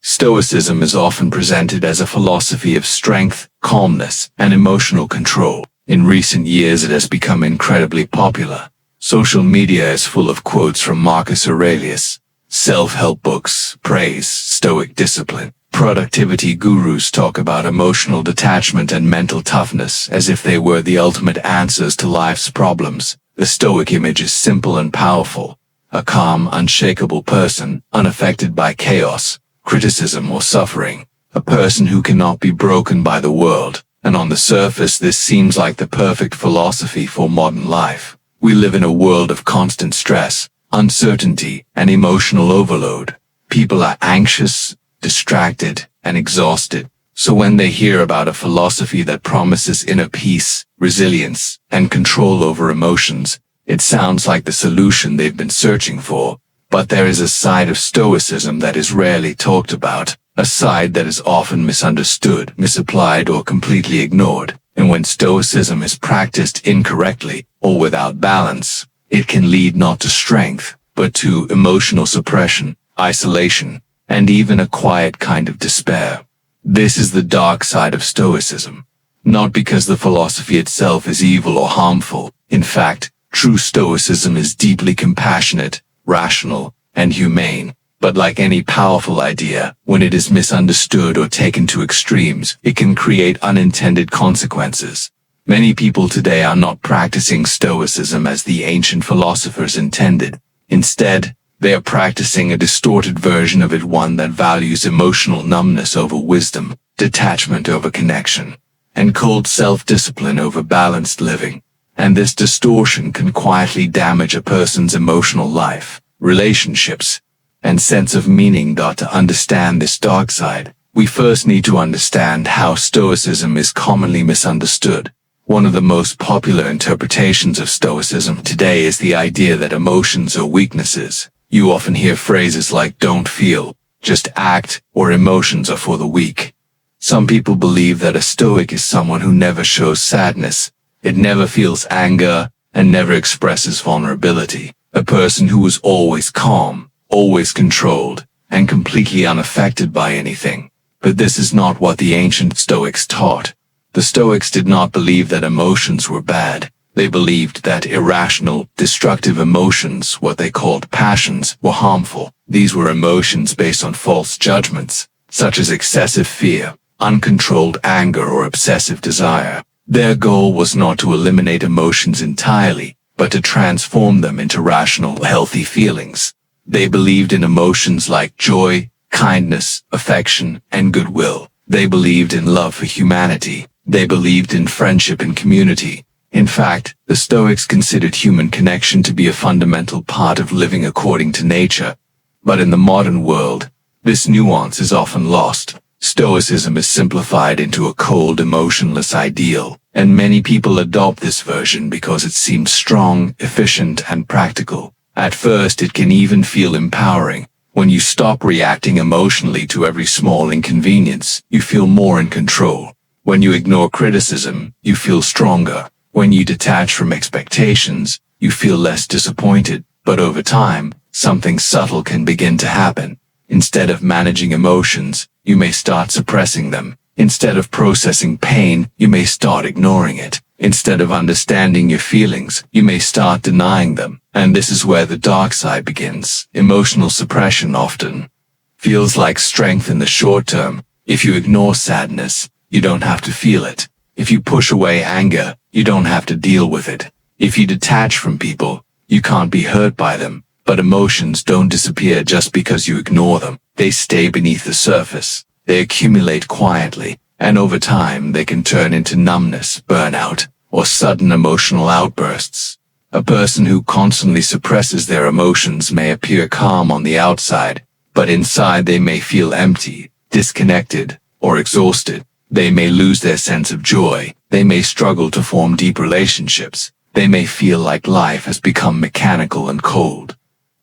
Stoicism is often presented as a philosophy of strength, calmness, and emotional control. In recent years, it has become incredibly popular. Social media is full of quotes from Marcus Aurelius. Self-help books praise Stoic discipline. Productivity gurus talk about emotional detachment and mental toughness as if they were the ultimate answers to life's problems. The Stoic image is simple and powerful. A calm, unshakable person, unaffected by chaos, criticism, or suffering. A person who cannot be broken by the world. And on the surface, this seems like the perfect philosophy for modern life. We live in a world of constant stress, uncertainty, and emotional overload. People are anxious, distracted, and exhausted. So when they hear about a philosophy that promises inner peace, resilience, and control over emotions, it sounds like the solution they've been searching for. But there is a side of Stoicism that is rarely talked about, a side that is often misunderstood, misapplied, or completely ignored. And when Stoicism is practiced incorrectly, or without balance, it can lead not to strength, but to emotional suppression, isolation, and even a quiet kind of despair. This is the dark side of Stoicism. Not because the philosophy itself is evil or harmful. In fact, true Stoicism is deeply compassionate, rational, and humane. But like any powerful idea, when it is misunderstood or taken to extremes, it can create unintended consequences. Many people today are not practicing Stoicism as the ancient philosophers intended. Instead, they are practicing a distorted version of it, one that values emotional numbness over wisdom, detachment over connection, and cold self-discipline over balanced living. And this distortion can quietly damage a person's emotional life, relationships, and sense of meaning. To understand this dark side, we first need to understand how Stoicism is commonly misunderstood. One of the most popular interpretations of Stoicism today is the idea that emotions are weaknesses. You often hear phrases like "don't feel, just act," or "emotions are for the weak." Some people believe that a Stoic is someone who never shows sadness, it never feels anger, and never expresses vulnerability. A person who is always calm, always controlled, and completely unaffected by anything. But this is not what the ancient Stoics taught. The Stoics did not believe that emotions were bad. They believed that irrational, destructive emotions, what they called passions, were harmful. These were emotions based on false judgments, such as excessive fear, uncontrolled anger, or obsessive desire. Their goal was not to eliminate emotions entirely, but to transform them into rational, healthy feelings. They believed in emotions like joy, kindness, affection, and goodwill. They believed in love for humanity. They believed in friendship and community. In fact, the Stoics considered human connection to be a fundamental part of living according to nature. But in the modern world, this nuance is often lost. Stoicism is simplified into a cold, emotionless ideal, and many people adopt this version because it seems strong, efficient, and practical. At first, it can even feel empowering. When you stop reacting emotionally to every small inconvenience, you feel more in control. When you ignore criticism, you feel stronger. When you detach from expectations, you feel less disappointed. But over time, something subtle can begin to happen. Instead of managing emotions, you may start suppressing them. Instead of processing pain, you may start ignoring it. Instead of understanding your feelings, you may start denying them. And this is where the dark side begins. Emotional suppression often feels like strength in the short term. If you ignore sadness, you don't have to feel it. If you push away anger, you don't have to deal with it. If you detach from people, you can't be hurt by them. But emotions don't disappear just because you ignore them. They stay beneath the surface. They accumulate quietly, and over time they can turn into numbness, burnout, or sudden emotional outbursts. A person who constantly suppresses their emotions may appear calm on the outside, but inside they may feel empty, disconnected, or exhausted. They may lose their sense of joy. They may struggle to form deep relationships. They may feel like life has become mechanical and cold.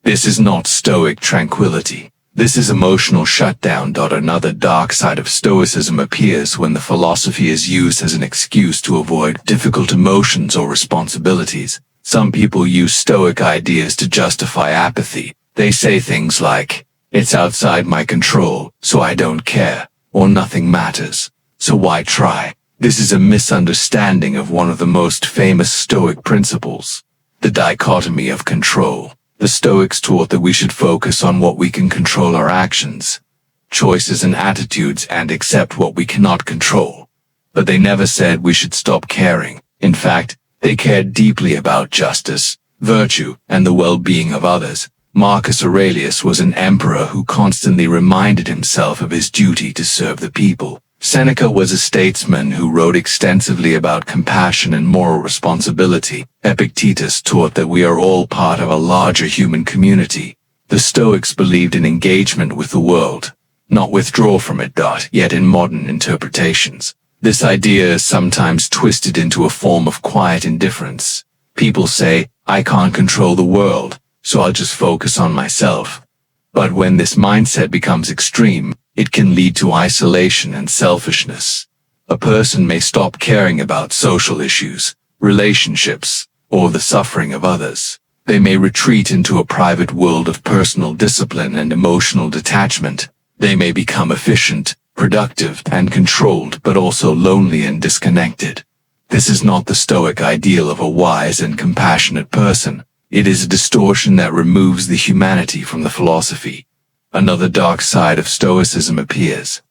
This is not Stoic tranquility. This is emotional shutdown. Another dark side of Stoicism appears when the philosophy is used as an excuse to avoid difficult emotions or responsibilities. Some people use Stoic ideas to justify apathy. They say things like, It's outside my control, so I don't care, or nothing matters. So why try? This is a misunderstanding of one of the most famous Stoic principles, the dichotomy of control. The Stoics taught that we should focus on what we can control, our actions, choices and attitudes, and accept what we cannot control. But they never said we should stop caring. In fact, they cared deeply about justice, virtue, and the well-being of others. Marcus Aurelius was an emperor who constantly reminded himself of his duty to serve the people. Seneca was a statesman who wrote extensively about compassion and moral responsibility. Epictetus taught that we are all part of a larger human community. The Stoics believed in engagement with the world, not withdraw from it. Yet in modern interpretations, this idea is sometimes twisted into a form of quiet indifference. People say, I can't control the world, so I'll just focus on myself. But when this mindset becomes extreme, it can lead to isolation and selfishness. A person may stop caring about social issues, relationships, or the suffering of others. They may retreat into a private world of personal discipline and emotional detachment. They may become efficient, productive, and controlled, but also lonely and disconnected. This is not the Stoic ideal of a wise and compassionate person. It is a distortion that removes the humanity from the philosophy. Another dark side of Stoicism appears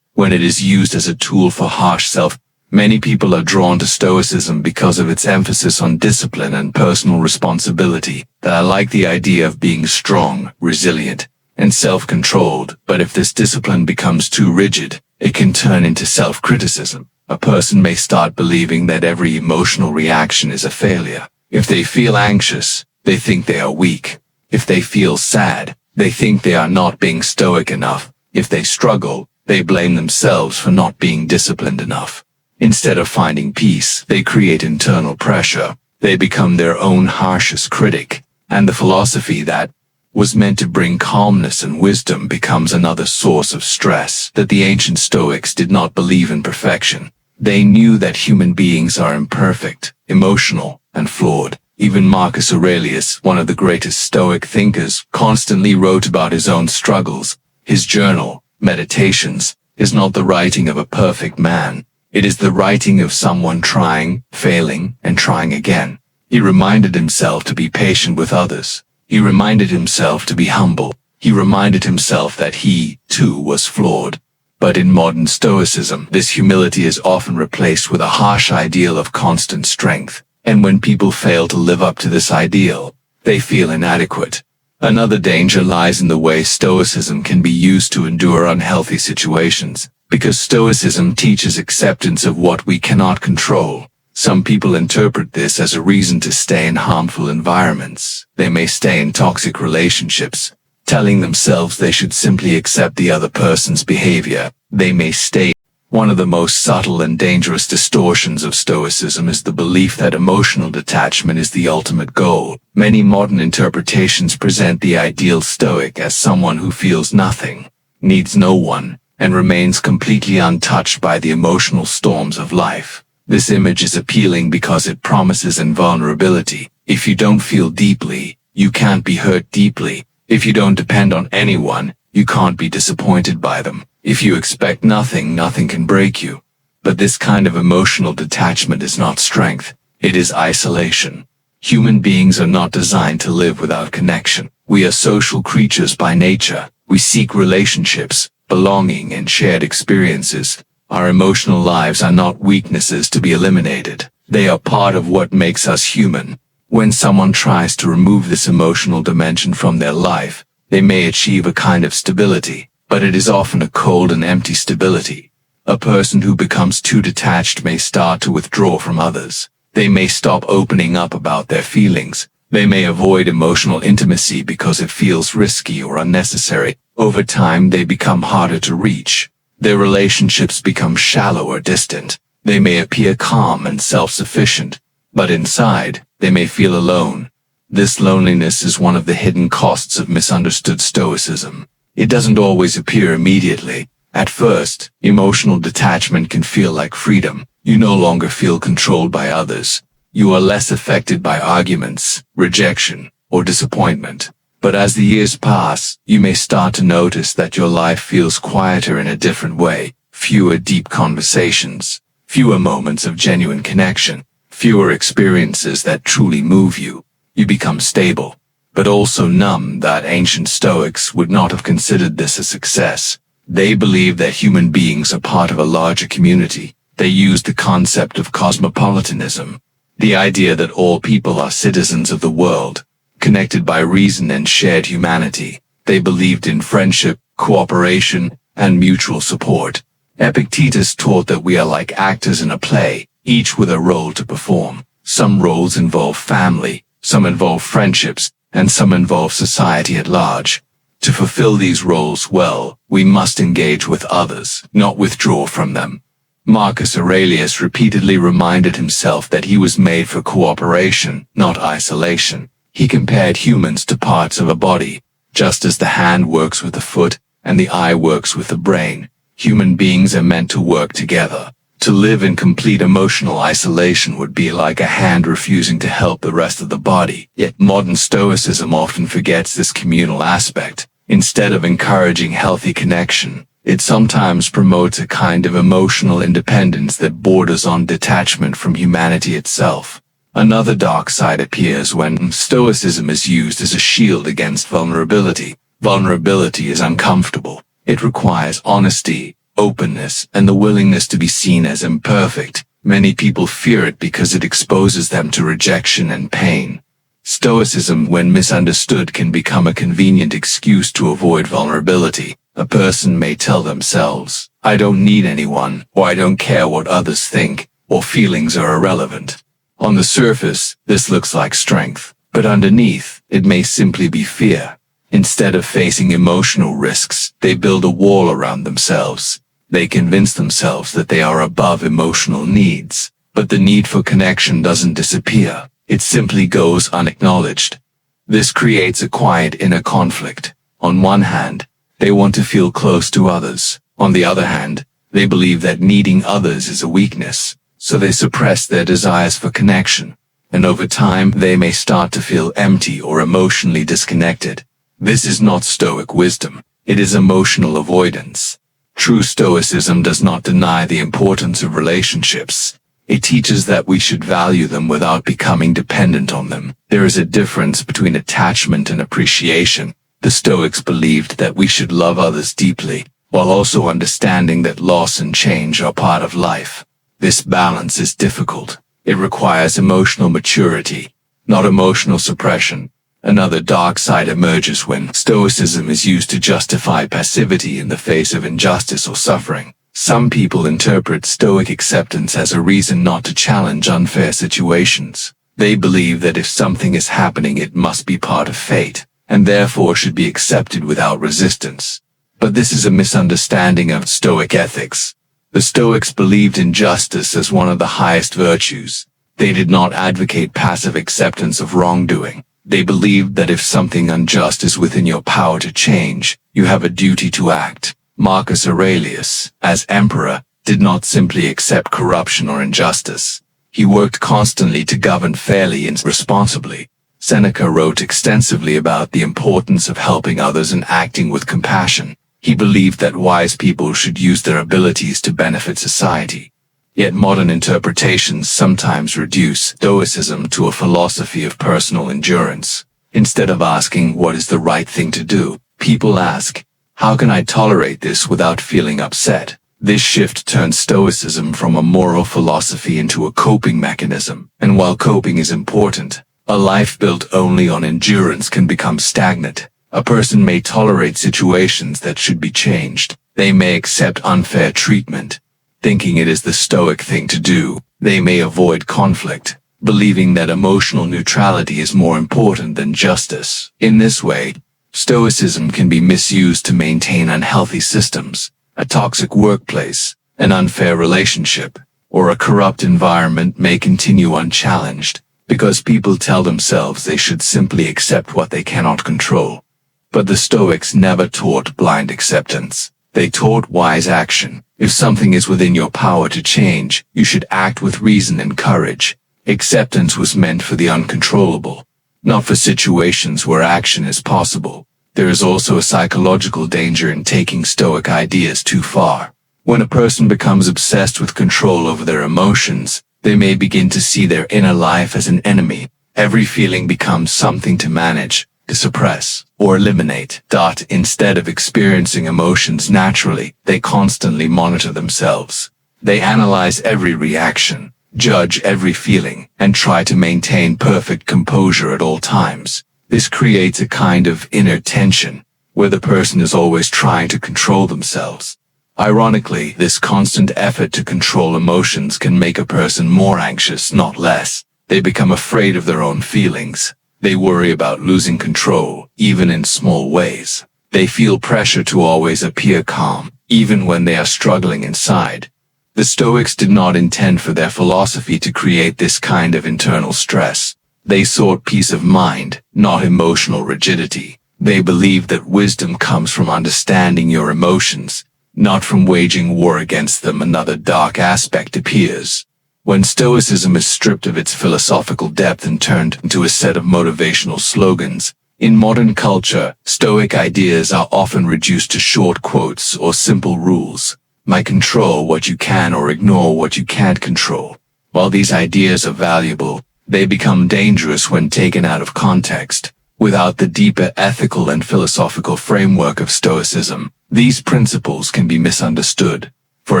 when it is used as a tool for harsh self. Many people are drawn to Stoicism because of its emphasis on discipline and personal responsibility. I like the idea of being strong, resilient, and self-controlled, but if this discipline becomes too rigid, it can turn into self-criticism. A person may start believing that every emotional reaction is a failure. If they feel anxious, they think they are weak. If they feel sad, they think they are not being stoic enough. If they struggle, they blame themselves for not being disciplined enough. Instead of finding peace, they create internal pressure. They become their own harshest critic, and the philosophy that was meant to bring calmness and wisdom becomes another source of stress. That the ancient Stoics did not believe in perfection. They knew that human beings are imperfect, emotional, and flawed. Even Marcus Aurelius, one of the greatest Stoic thinkers, constantly wrote about his own struggles. His journal, Meditations, is not the writing of a perfect man. It is the writing of someone trying, failing, and trying again. He reminded himself to be patient with others. He reminded himself to be humble. He reminded himself that he, too, was flawed. But in modern Stoicism, this humility is often replaced with a harsh ideal of constant strength. And when people fail to live up to this ideal, they feel inadequate. Another danger lies in the way Stoicism can be used to endure unhealthy situations. Because Stoicism teaches acceptance of what we cannot control, some people interpret this as a reason to stay in harmful environments. They may stay in toxic relationships, telling themselves they should simply accept the other person's behavior. They may stay. One of the most subtle and dangerous distortions of Stoicism is the belief that emotional detachment is the ultimate goal. Many modern interpretations present the ideal Stoic as someone who feels nothing, needs no one, and remains completely untouched by the emotional storms of life. This image is appealing because it promises invulnerability. If you don't feel deeply, you can't be hurt deeply. If you don't depend on anyone, you can't be disappointed by them. If you expect nothing, nothing can break you. But this kind of emotional detachment is not strength. It is isolation. Human beings are not designed to live without connection. We are social creatures by nature. We seek relationships, belonging, and shared experiences. Our emotional lives are not weaknesses to be eliminated. They are part of what makes us human. When someone tries to remove this emotional dimension from their life, they may achieve a kind of stability, but it is often a cold and empty stability. A person who becomes too detached may start to withdraw from others. They may stop opening up about their feelings. They may avoid emotional intimacy because it feels risky or unnecessary. Over time, they become harder to reach. Their relationships become shallow or distant. They may appear calm and self-sufficient, but inside, they may feel alone. This loneliness is one of the hidden costs of misunderstood Stoicism. It doesn't always appear immediately. At first, emotional detachment can feel like freedom. You no longer feel controlled by others. You are less affected by arguments, rejection, or disappointment. But as the years pass, you may start to notice that your life feels quieter in a different way, fewer deep conversations, fewer moments of genuine connection, fewer experiences that truly move you. You become stable, but also numb. That ancient Stoics would not have considered this a success. They believed that human beings are part of a larger community. They used the concept of cosmopolitanism, the idea that all people are citizens of the world, connected by reason and shared humanity. They believed in friendship, cooperation, and mutual support. Epictetus taught that we are like actors in a play, each with a role to perform. Some roles involve family, some involve friendships, and some involve society at large. To fulfill these roles well, we must engage with others, not withdraw from them. Marcus Aurelius repeatedly reminded himself that he was made for cooperation, not isolation. He compared humans to parts of a body. Just as the hand works with the foot, and the eye works with the brain, human beings are meant to work together. To live in complete emotional isolation would be like a hand refusing to help the rest of the body. Yet modern Stoicism often forgets this communal aspect. Instead of encouraging healthy connection, it sometimes promotes a kind of emotional independence that borders on detachment from humanity itself. Another dark side appears when Stoicism is used as a shield against vulnerability. Vulnerability is uncomfortable. It requires honesty, openness, and the willingness to be seen as imperfect. Many people fear it because it exposes them to rejection and pain. Stoicism, when misunderstood, can become a convenient excuse to avoid vulnerability. A person may tell themselves, "I don't need anyone," or "I don't care what others think," or "feelings are irrelevant." On the surface, this looks like strength, but underneath, it may simply be fear. Instead of facing emotional risks, they build a wall around themselves. They convince themselves that they are above emotional needs, but the need for connection doesn't disappear. It simply goes unacknowledged. This creates a quiet inner conflict. On one hand, they want to feel close to others. On the other hand, they believe that needing others is a weakness, so they suppress their desires for connection. And over time, they may start to feel empty or emotionally disconnected. This is not Stoic wisdom. It is emotional avoidance. True Stoicism does not deny the importance of relationships. It teaches that we should value them without becoming dependent on them. There is a difference between attachment and appreciation. The Stoics believed that we should love others deeply, while also understanding that loss and change are part of life. This balance is difficult. It requires emotional maturity, not emotional suppression. Another dark side emerges when Stoicism is used to justify passivity in the face of injustice or suffering. Some people interpret Stoic acceptance as a reason not to challenge unfair situations. They believe that if something is happening, it must be part of fate, and therefore should be accepted without resistance. But this is a misunderstanding of Stoic ethics. The Stoics believed in justice as one of the highest virtues. They did not advocate passive acceptance of wrongdoing. They believed that if something unjust is within your power to change, you have a duty to act. Marcus Aurelius, as emperor, did not simply accept corruption or injustice. He worked constantly to govern fairly and responsibly. Seneca wrote extensively about the importance of helping others and acting with compassion. He believed that wise people should use their abilities to benefit society. Yet modern interpretations sometimes reduce Stoicism to a philosophy of personal endurance. Instead of asking what is the right thing to do, people ask, how can I tolerate this without feeling upset? This shift turns Stoicism from a moral philosophy into a coping mechanism. And while coping is important, a life built only on endurance can become stagnant. A person may tolerate situations that should be changed. They may accept unfair treatment, thinking it is the Stoic thing to do. They may avoid conflict, believing that emotional neutrality is more important than justice. In this way, Stoicism can be misused to maintain unhealthy systems. A toxic workplace, an unfair relationship, or a corrupt environment may continue unchallenged, because people tell themselves they should simply accept what they cannot control. But the Stoics never taught blind acceptance. They taught wise action. If something is within your power to change, you should act with reason and courage. Acceptance was meant for the uncontrollable. not for situations where action is possible. There is also a psychological danger in taking Stoic ideas too far. When a person becomes obsessed with control over their emotions, they may begin to see their inner life as an enemy. Every feeling becomes something to manage, to suppress, or eliminate. Instead of experiencing emotions naturally, they constantly monitor themselves. They analyze every reaction, judge every feeling, and try to maintain perfect composure at all times. This creates a kind of inner tension, where the person is always trying to control themselves. Ironically, this constant effort to control emotions can make a person more anxious, not less. They become afraid of their own feelings. They worry about losing control, even in small ways. They feel pressure to always appear calm, even when they are struggling inside. The Stoics did not intend for their philosophy to create this kind of internal stress. They sought peace of mind, not emotional rigidity. They believed that wisdom comes from understanding your emotions, not from waging war against them. Another dark aspect appears when Stoicism is stripped of its philosophical depth and turned into a set of motivational slogans. In modern culture, Stoic ideas are often reduced to short quotes or simple rules. Control what you can or ignore what you can't control. While these ideas are valuable, they become dangerous when taken out of context. Without the deeper ethical and philosophical framework of Stoicism, these principles can be misunderstood. For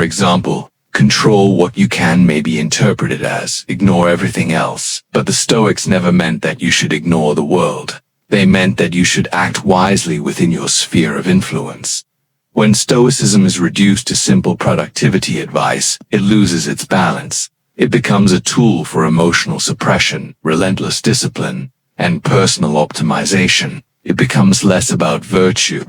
example, control what you can may be interpreted as ignore everything else, but the Stoics never meant that you should ignore the world. They meant that you should act wisely within your sphere of influence. When Stoicism is reduced to simple productivity advice, it loses its balance. It becomes a tool for emotional suppression, relentless discipline, and personal optimization. It becomes less about virtue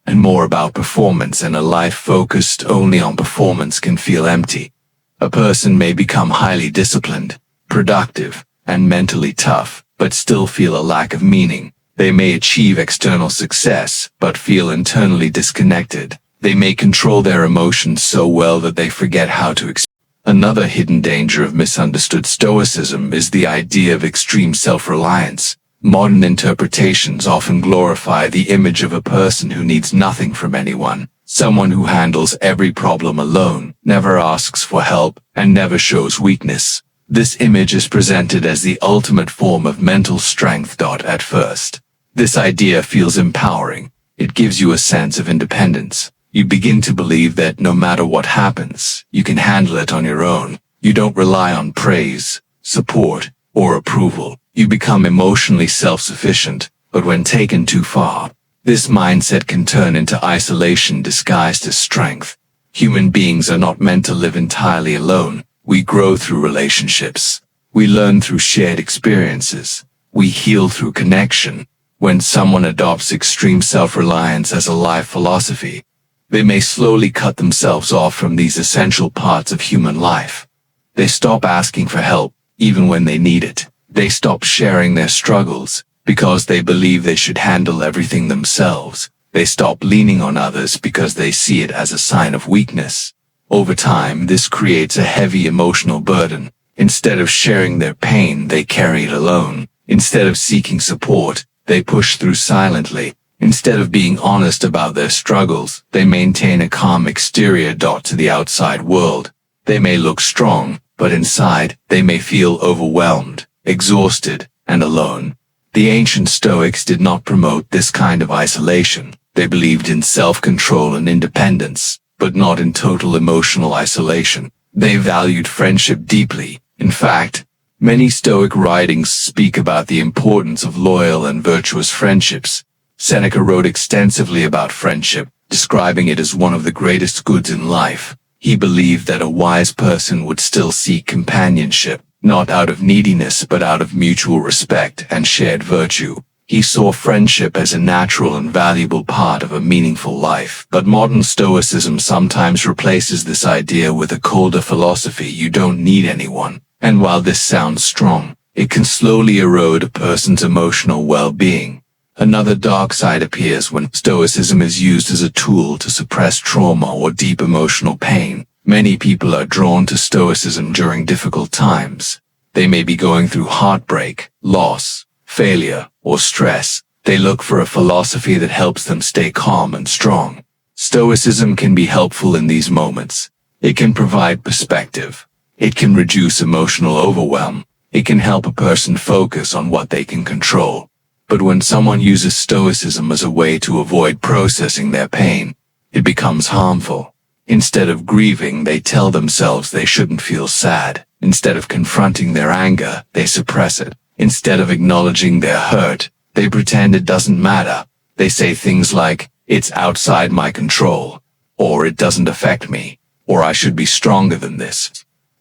and more about performance, and a life focused only on performance can feel empty. A person may become highly disciplined, productive, and mentally tough, but still feel a lack of meaning. They may achieve external success, but feel internally disconnected. They may control their emotions so well that they forget how to express. Another hidden danger of misunderstood Stoicism is the idea of extreme self-reliance. Modern interpretations often glorify the image of a person who needs nothing from anyone, someone who handles every problem alone, never asks for help, and never shows weakness. This image is presented as the ultimate form of mental strength. At first, this idea feels empowering. It gives you a sense of independence. You begin to believe that no matter what happens, you can handle it on your own. You don't rely on praise, support, or approval. You become emotionally self-sufficient, but when taken too far, this mindset can turn into isolation disguised as strength. Human beings are not meant to live entirely alone. We grow through relationships. We learn through shared experiences. We heal through connection. When someone adopts extreme self-reliance as a life philosophy, they may slowly cut themselves off from these essential parts of human life. They stop asking for help, even when they need it. They stop sharing their struggles, because they believe they should handle everything themselves. They stop leaning on others because they see it as a sign of weakness. Over time, this creates a heavy emotional burden. Instead of sharing their pain, they carry it alone. Instead of seeking support, they push through silently. Instead of being honest about their struggles, they maintain a calm exterior. To the outside world, they may look strong, but inside, they may feel overwhelmed, exhausted, and alone. The ancient Stoics did not promote this kind of isolation. They believed in self-control and independence, but not in total emotional isolation. They valued friendship deeply. In fact, many Stoic writings speak about the importance of loyal and virtuous friendships. Seneca wrote extensively about friendship, describing it as one of the greatest goods in life. He believed that a wise person would still seek companionship, not out of neediness but out of mutual respect and shared virtue. He saw friendship as a natural and valuable part of a meaningful life. But modern Stoicism sometimes replaces this idea with a colder philosophy: you don't need anyone. And while this sounds strong, it can slowly erode a person's emotional well-being. Another dark side appears when Stoicism is used as a tool to suppress trauma or deep emotional pain. Many people are drawn to Stoicism during difficult times. They may be going through heartbreak, loss, failure, or stress. They look for a philosophy that helps them stay calm and strong. Stoicism can be helpful in these moments. It can provide perspective. It can reduce emotional overwhelm. It can help a person focus on what they can control. But when someone uses Stoicism as a way to avoid processing their pain, it becomes harmful. Instead of grieving, they tell themselves they shouldn't feel sad. Instead of confronting their anger, they suppress it. Instead of acknowledging their hurt, they pretend it doesn't matter. They say things like, "It's outside my control," or "It doesn't affect me," or "I should be stronger than this."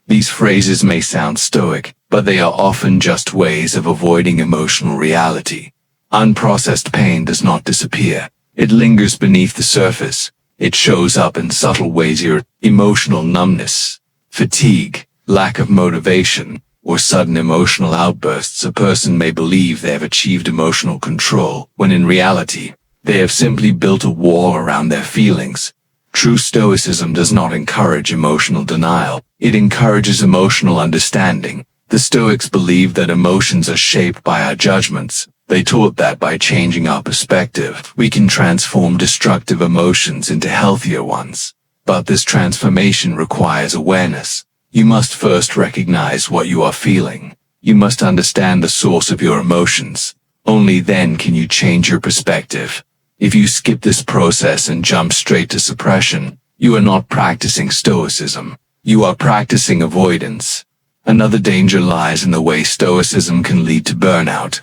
These phrases may sound stoic, but they are often just ways of avoiding emotional reality. Unprocessed pain does not disappear. It lingers beneath the surface. It shows up in subtle ways: your emotional numbness, fatigue, lack of motivation, or sudden emotional outbursts. A person may believe they have achieved emotional control, when in reality, they have simply built a wall around their feelings. True Stoicism does not encourage emotional denial. It encourages emotional understanding. The Stoics believed that emotions are shaped by our judgments. They taught that by changing our perspective, we can transform destructive emotions into healthier ones. But this transformation requires awareness. You must first recognize what you are feeling. You must understand the source of your emotions. Only then can you change your perspective. If you skip this process and jump straight to suppression, you are not practicing Stoicism. You are practicing avoidance. Another danger lies in the way Stoicism can lead to burnout.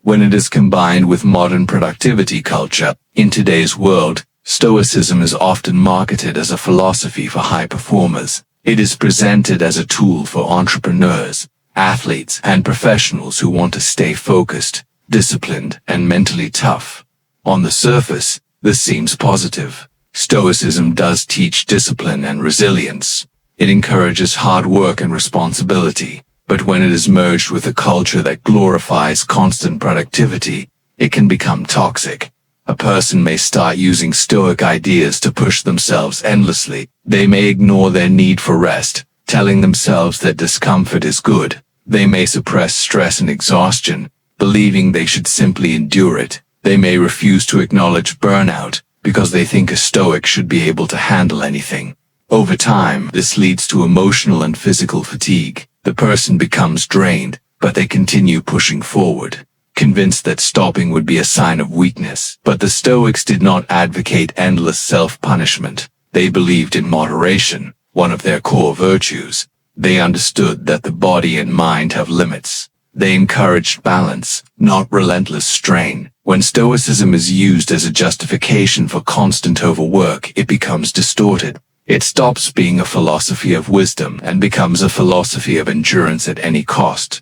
When it is combined with modern productivity culture, in today's world, Stoicism is often marketed as a philosophy for high performers. It is presented as a tool for entrepreneurs, athletes, and professionals who want to stay focused, disciplined, and mentally tough. On the surface, this seems positive. Stoicism does teach discipline and resilience. It encourages hard work and responsibility. But when it is merged with a culture that glorifies constant productivity, it can become toxic. A person may start using Stoic ideas to push themselves endlessly. They may ignore their need for rest, telling themselves that discomfort is good. They may suppress stress and exhaustion, believing they should simply endure it. They may refuse to acknowledge burnout, because they think a Stoic should be able to handle anything. Over time, this leads to emotional and physical fatigue. The person becomes drained, but they continue pushing forward, convinced that stopping would be a sign of weakness. But the Stoics did not advocate endless self-punishment. They believed in moderation, one of their core virtues. They understood that the body and mind have limits. They encouraged balance, not relentless strain. When Stoicism is used as a justification for constant overwork, it becomes distorted. It stops being a philosophy of wisdom and becomes a philosophy of endurance at any cost.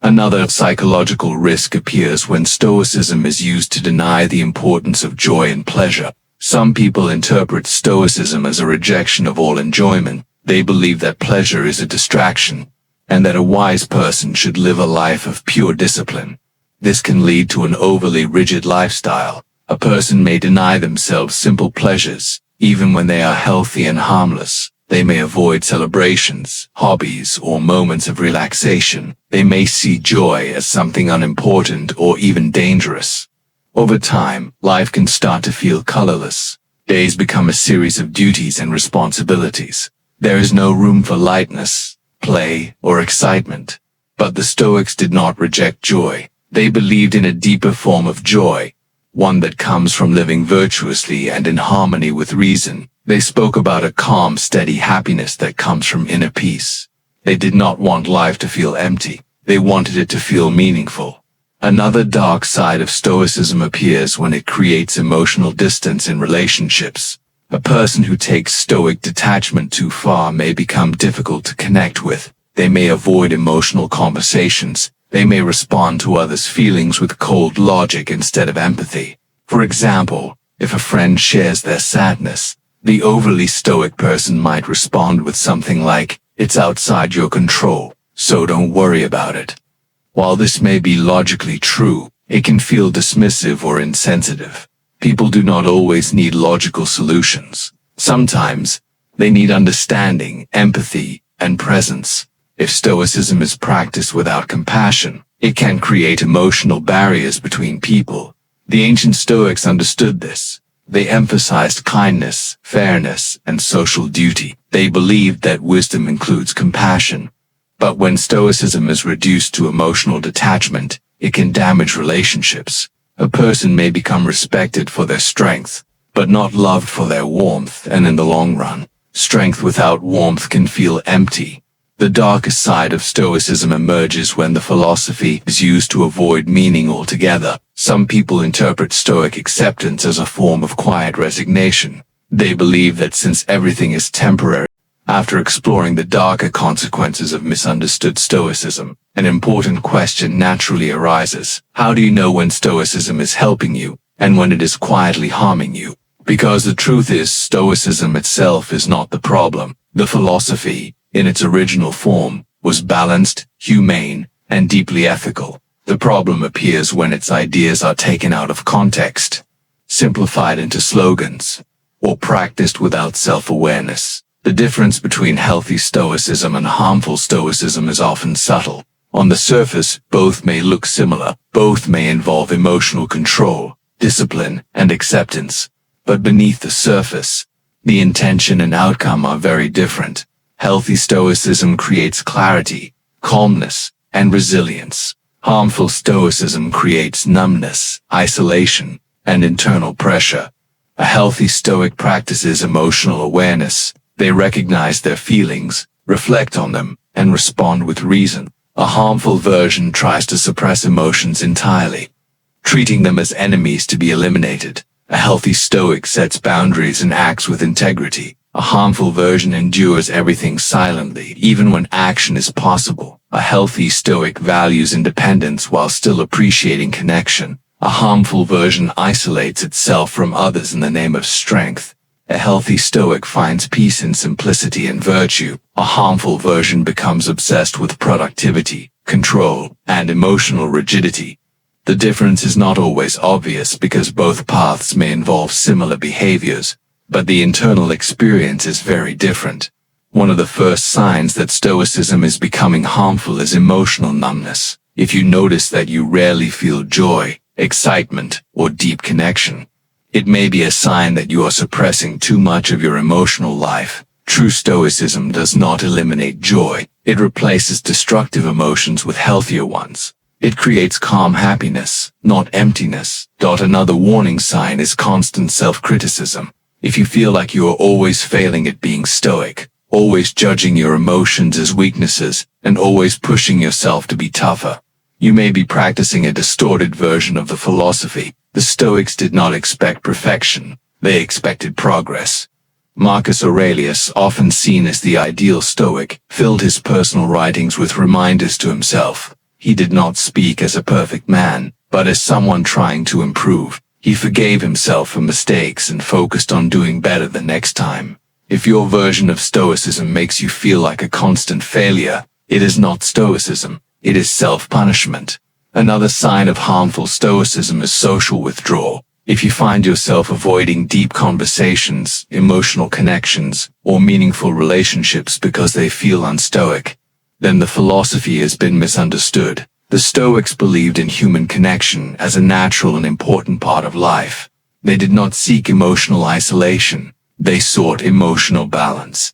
Another psychological risk appears when Stoicism is used to deny the importance of joy and pleasure. Some people interpret Stoicism as a rejection of all enjoyment. They believe that pleasure is a distraction, and that a wise person should live a life of pure discipline. This can lead to an overly rigid lifestyle. A person may deny themselves simple pleasures, even when they are healthy and harmless. They may avoid celebrations, hobbies, or moments of relaxation. They may see joy as something unimportant or even dangerous. Over time, life can start to feel colorless. Days become a series of duties and responsibilities. There is no room for lightness, play, or excitement. But the Stoics did not reject joy. They believed in a deeper form of joy, one that comes from living virtuously and in harmony with reason. They spoke about a calm, steady happiness that comes from inner peace. They did not want life to feel empty. They wanted it to feel meaningful. Another dark side of Stoicism appears when it creates emotional distance in relationships. A person who takes Stoic detachment too far may become difficult to connect with. They may avoid emotional conversations. They may respond to others' feelings with cold logic instead of empathy. For example, if a friend shares their sadness, the overly Stoic person might respond with something like, "It's outside your control, so don't worry about it." While this may be logically true, it can feel dismissive or insensitive. People do not always need logical solutions. Sometimes, they need understanding, empathy, and presence. If Stoicism is practiced without compassion, It can create emotional barriers between people. The ancient Stoics understood this. They emphasized kindness, fairness, and social duty. They believed that wisdom includes compassion. But when Stoicism is reduced to emotional detachment, it can damage relationships. A person may become respected for their strength, but not loved for their warmth, and in the long run, strength without warmth can feel empty. The darkest side of Stoicism emerges when the philosophy is used to avoid meaning altogether. Some people interpret Stoic acceptance as a form of quiet resignation. They believe that since everything is temporary, after exploring the darker consequences of misunderstood Stoicism, an important question naturally arises. How do you know when Stoicism is helping you, and when it is quietly harming you? Because the truth is, Stoicism itself is not the problem. The philosophy, in its original form, was balanced, humane, and deeply ethical. The problem appears when its ideas are taken out of context, simplified into slogans, or practiced without self-awareness. The difference between healthy Stoicism and harmful Stoicism is often subtle. On the surface, both may look similar. Both may involve emotional control, discipline, and acceptance. But beneath the surface, the intention and outcome are very different. Healthy Stoicism creates clarity, calmness, and resilience. Harmful Stoicism creates numbness, isolation, and internal pressure. A healthy Stoic practices emotional awareness. They recognize their feelings, reflect on them, and respond with reason. A harmful version tries to suppress emotions entirely, treating them as enemies to be eliminated. A healthy Stoic sets boundaries and acts with integrity. A harmful version endures everything silently, even when action is possible. A healthy Stoic values independence while still appreciating connection. A harmful version isolates itself from others in the name of strength. A healthy Stoic finds peace in simplicity and virtue. A harmful version becomes obsessed with productivity, control, and emotional rigidity. The difference is not always obvious because both paths may involve similar behaviors, but the internal experience is very different. One of the first signs that Stoicism is becoming harmful is emotional numbness. If you notice that you rarely feel joy, excitement, or deep connection, it may be a sign that you are suppressing too much of your emotional life. True Stoicism does not eliminate joy. It replaces destructive emotions with healthier ones. It creates calm happiness, not emptiness. Another warning sign is constant self-criticism. If you feel like you are always failing at being stoic, always judging your emotions as weaknesses, and always pushing yourself to be tougher, you may be practicing a distorted version of the philosophy. The Stoics did not expect perfection. They expected progress. Marcus Aurelius, often seen as the ideal Stoic, filled his personal writings with reminders to himself. He did not speak as a perfect man, but as someone trying to improve. He forgave himself for mistakes and focused on doing better the next time. If your version of Stoicism makes you feel like a constant failure, it is not Stoicism, it is self-punishment. Another sign of harmful Stoicism is social withdrawal. If you find yourself avoiding deep conversations, emotional connections, or meaningful relationships because they feel unstoic, then the philosophy has been misunderstood. The Stoics believed in human connection as a natural and important part of life. They did not seek emotional isolation. They sought emotional balance.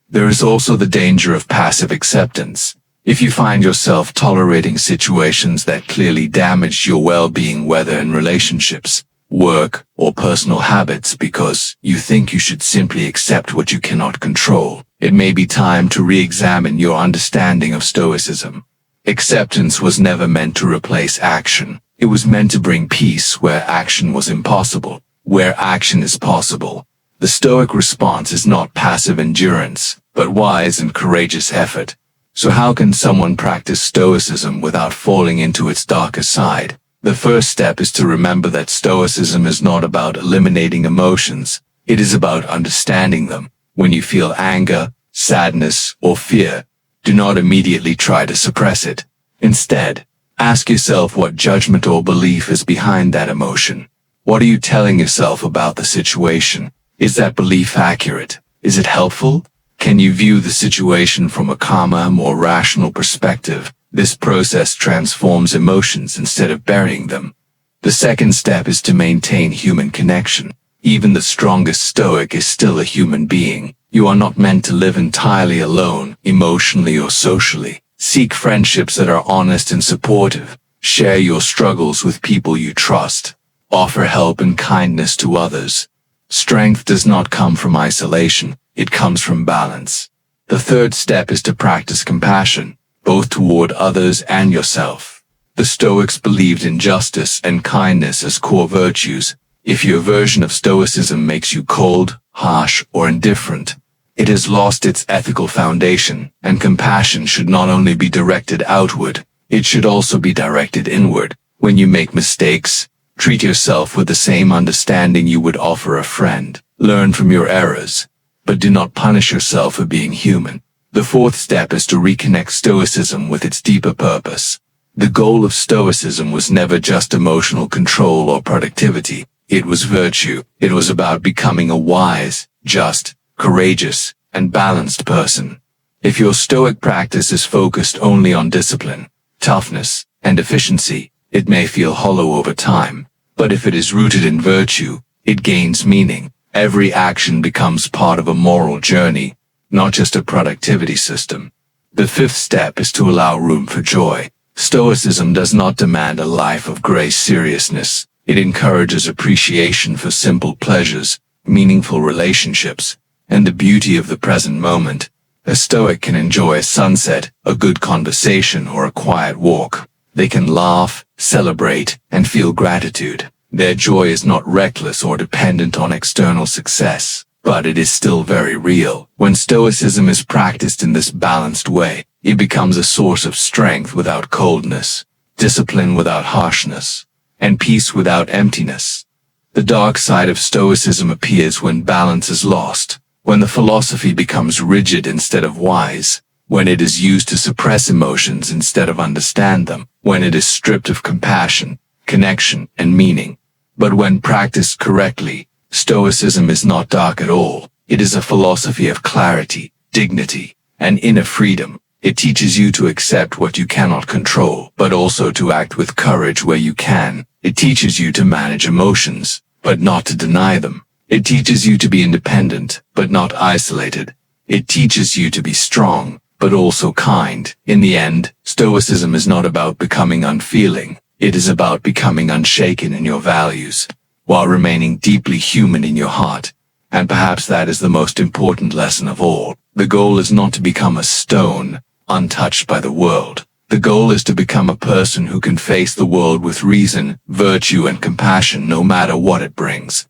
There is also the danger of passive acceptance. If you find yourself tolerating situations that clearly damage your well-being, whether in relationships, work, or personal habits, because you think you should simply accept what you cannot control, it may be time to re-examine your understanding of Stoicism. Acceptance was never meant to replace action. It was meant to bring peace where action was impossible. Where action is possible, the Stoic response is not passive endurance, but wise and courageous effort. So how can someone practice Stoicism without falling into its darker side? The first step is to remember that Stoicism is not about eliminating emotions. It is about understanding them. When you feel anger, sadness, or fear, do not immediately try to suppress it. Instead, ask yourself what judgment or belief is behind that emotion. What are you telling yourself about the situation? Is that belief accurate? Is it helpful? Can you view the situation from a calmer, more rational perspective? This process transforms emotions instead of burying them. The second step is to maintain human connection. Even the strongest Stoic is still a human being. You are not meant to live entirely alone, emotionally or socially. Seek friendships that are honest and supportive. Share your struggles with people you trust. Offer help and kindness to others. Strength does not come from isolation, it comes from balance. The third step is to practice compassion, both toward others and yourself. The Stoics believed in justice and kindness as core virtues. If your version of Stoicism makes you cold, harsh, or indifferent, it has lost its ethical foundation, and compassion should not only be directed outward, it should also be directed inward. When you make mistakes, treat yourself with the same understanding you would offer a friend. Learn from your errors, but do not punish yourself for being human. The fourth step is to reconnect Stoicism with its deeper purpose. The goal of Stoicism was never just emotional control or productivity. It was virtue. It was about becoming a wise, just, courageous, and balanced person. If your Stoic practice is focused only on discipline, toughness, and efficiency, it may feel hollow over time. But if it is rooted in virtue, it gains meaning. Every action becomes part of a moral journey, not just a productivity system. The fifth step is to allow room for joy. Stoicism does not demand a life of gray seriousness. It encourages appreciation for simple pleasures, meaningful relationships, and the beauty of the present moment. A Stoic can enjoy a sunset, a good conversation, or a quiet walk. They can laugh, celebrate, and feel gratitude. Their joy is not reckless or dependent on external success, but it is still very real. When Stoicism is practiced in this balanced way, it becomes a source of strength without coldness, discipline without harshness, and peace without emptiness. The dark side of Stoicism appears when balance is lost, when the philosophy becomes rigid instead of wise, when it is used to suppress emotions instead of understand them, when it is stripped of compassion, connection, and meaning. But when practiced correctly, Stoicism is not dark at all. It is a philosophy of clarity, dignity, and inner freedom. It teaches you to accept what you cannot control, but also to act with courage where you can. It teaches you to manage emotions, but not to deny them. It teaches you to be independent, but not isolated. It teaches you to be strong, but also kind. In the end, Stoicism is not about becoming unfeeling. It is about becoming unshaken in your values, while remaining deeply human in your heart. And perhaps that is the most important lesson of all. The goal is not to become a stone, untouched by the world. The goal is to become a person who can face the world with reason, virtue, and compassion no matter what it brings.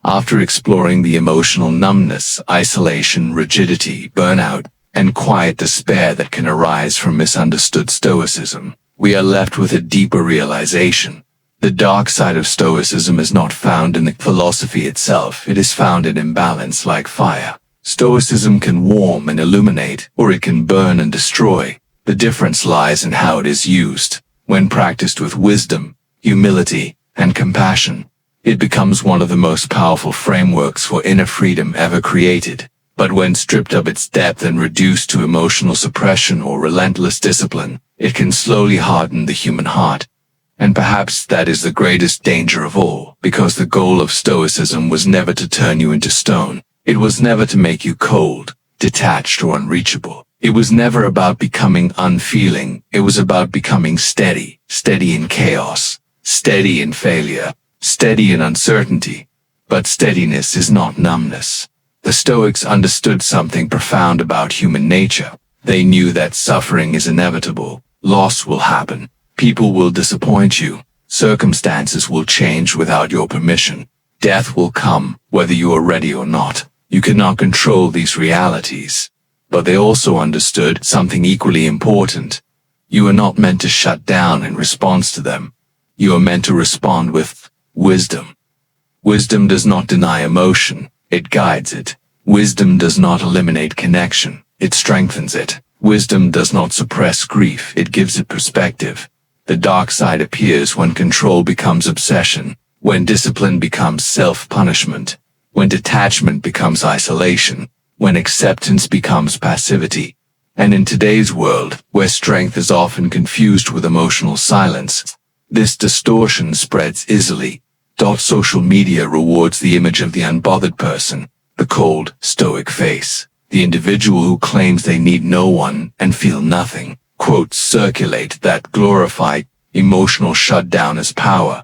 After exploring the emotional numbness, isolation, rigidity, burnout, and quiet despair that can arise from misunderstood Stoicism, we are left with a deeper realization. The dark side of Stoicism is not found in the philosophy itself, it is found in imbalance like fire. Stoicism can warm and illuminate, or it can burn and destroy. The difference lies in how it is used. When practiced with wisdom, humility, and compassion, it becomes one of the most powerful frameworks for inner freedom ever created. But when stripped of its depth and reduced to emotional suppression or relentless discipline, it can slowly harden the human heart. And perhaps that is the greatest danger of all, because the goal of Stoicism was never to turn you into stone. It was never to make you cold, detached, or unreachable. It was never about becoming unfeeling. It was about becoming steady, steady in chaos, steady in failure, steady in uncertainty. But steadiness is not numbness. The Stoics understood something profound about human nature. They knew that suffering is inevitable. Loss will happen. People will disappoint you. Circumstances will change without your permission. Death will come, whether you are ready or not. You cannot control these realities. But they also understood something equally important. You are not meant to shut down in response to them. You are meant to respond with wisdom. Wisdom does not deny emotion, it guides it. Wisdom does not eliminate connection, it strengthens it. Wisdom does not suppress grief, it gives it perspective. The dark side appears when control becomes obsession, when discipline becomes self-punishment, when detachment becomes isolation, when acceptance becomes passivity, And in today's world, where strength is often confused with emotional silence, this distortion spreads easily. Social media rewards the image of the unbothered person, the cold, stoic face, the individual who claims they need no one and feel nothing. Quotes circulate that glorify emotional shutdown as power.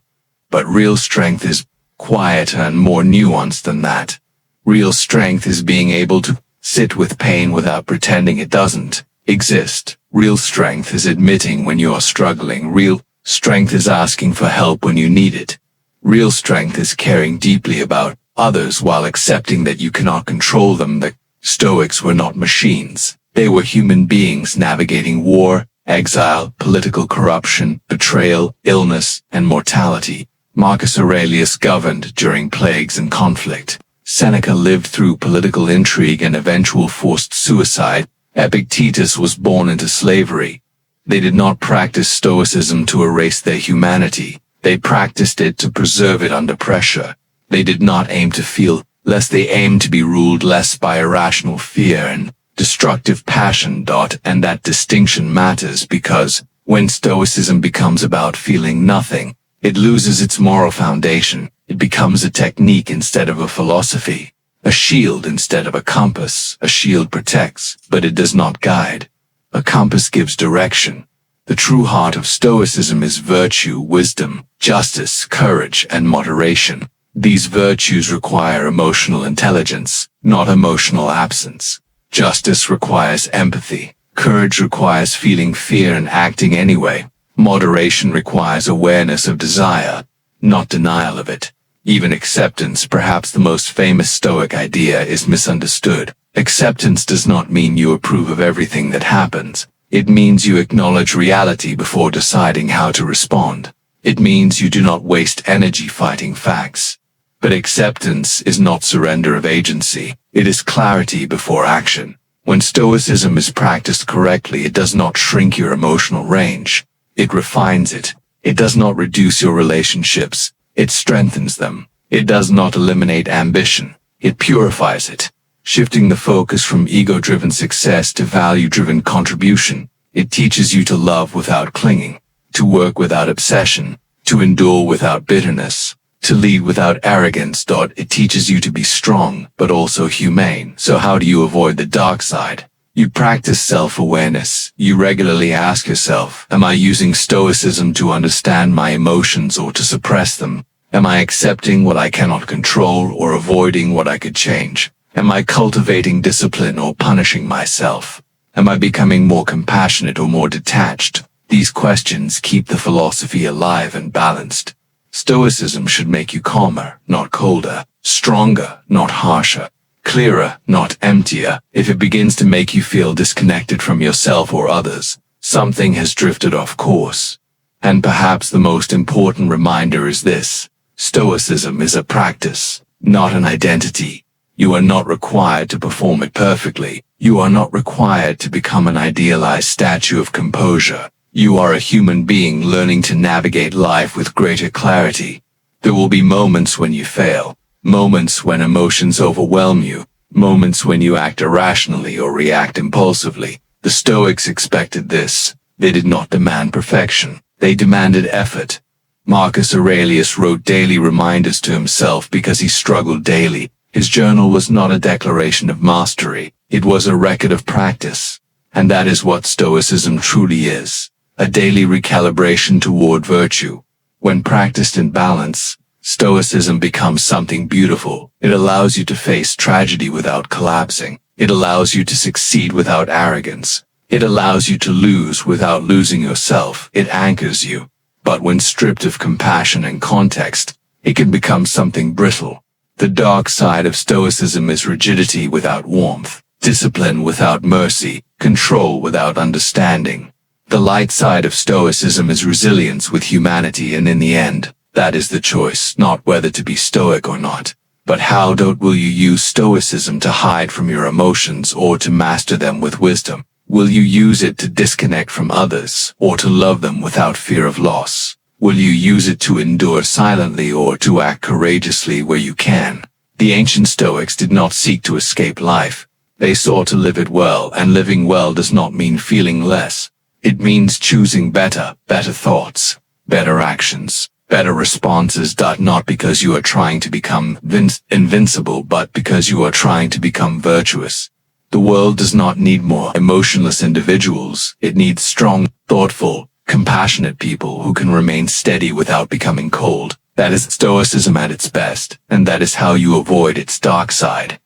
But real strength is quieter and more nuanced than that. Real strength is being able to sit with pain without pretending it doesn't exist. Real strength is admitting when you are struggling. Real strength is asking for help when you need it. Real strength is caring deeply about others while accepting that you cannot control them. The Stoics were not machines. They were human beings navigating war, exile, political corruption, betrayal, illness, and mortality. Marcus Aurelius governed during plagues and conflict. Seneca lived through political intrigue and eventual forced suicide. Epictetus was born into slavery. They did not practice Stoicism to erase their humanity. They practiced it to preserve it under pressure. They did not aim to feel less, they aimed to be ruled less by irrational fear and destructive passion. And that distinction matters because when Stoicism becomes about feeling nothing, it loses its moral foundation. It becomes a technique instead of a philosophy, a shield instead of a compass. A shield protects, but it does not guide. A compass gives direction. The true heart of Stoicism is virtue, wisdom, justice, courage, and moderation. These virtues require emotional intelligence, not emotional absence. Justice requires empathy. Courage requires feeling fear and acting anyway. Moderation requires awareness of desire, not denial of it. Even acceptance, perhaps the most famous Stoic idea, is misunderstood. Acceptance does not mean you approve of everything that happens. It means you acknowledge reality before deciding how to respond. It means you do not waste energy fighting facts. But acceptance is not surrender of agency. It is clarity before action. When Stoicism is practiced correctly, it does not shrink your emotional range. It refines it. It does not reduce your relationships. It strengthens them. It does not eliminate ambition. It purifies it, shifting the focus from ego-driven success to value-driven contribution. It teaches you to love without clinging, to work without obsession, to endure without bitterness, to lead without arrogance. It teaches you to be strong, but also humane. So how do you avoid the dark side? You practice self-awareness. You regularly ask yourself, am I using Stoicism to understand my emotions or to suppress them? Am I accepting what I cannot control or avoiding what I could change? Am I cultivating discipline or punishing myself? Am I becoming more compassionate or more detached? These questions keep the philosophy alive and balanced. Stoicism should make you calmer, not colder, stronger, not harsher, clearer, not emptier. If it begins to make you feel disconnected from yourself or others, something has drifted off course. And perhaps the most important reminder is this: Stoicism is a practice, not an identity. You are not required to perform it perfectly. You are not required to become an idealized statue of composure. You are a human being learning to navigate life with greater clarity. There will be moments when you fail, moments when emotions overwhelm you, moments when you act irrationally or react impulsively. The Stoics expected this. They did not demand perfection. They demanded effort. Marcus Aurelius wrote daily reminders to himself because he struggled daily. His journal was not a declaration of mastery. It was a record of practice. And that is what Stoicism truly is. A daily recalibration toward virtue. When practiced in balance, Stoicism becomes something beautiful. It allows you to face tragedy without collapsing. It allows you to succeed without arrogance. It allows you to lose without losing yourself. It anchors you. But when stripped of compassion and context, it can become something brittle. The dark side of Stoicism is rigidity without warmth, discipline without mercy, control without understanding. The light side of Stoicism is resilience with humanity, and in the end, that is the choice, not whether to be Stoic or not, but how will you use Stoicism to hide from your emotions or to master them with wisdom? Will you use it to disconnect from others or to love them without fear of loss? Will you use it to endure silently or to act courageously where you can? The ancient Stoics did not seek to escape life. They sought to live it well, and living well does not mean feeling less. It means choosing better thoughts, better actions, better responses. Not because you are trying to become invincible, but because you are trying to become virtuous. The world does not need more emotionless individuals. It needs strong, thoughtful, compassionate people who can remain steady without becoming cold. That is Stoicism at its best, and that is how you avoid its dark side.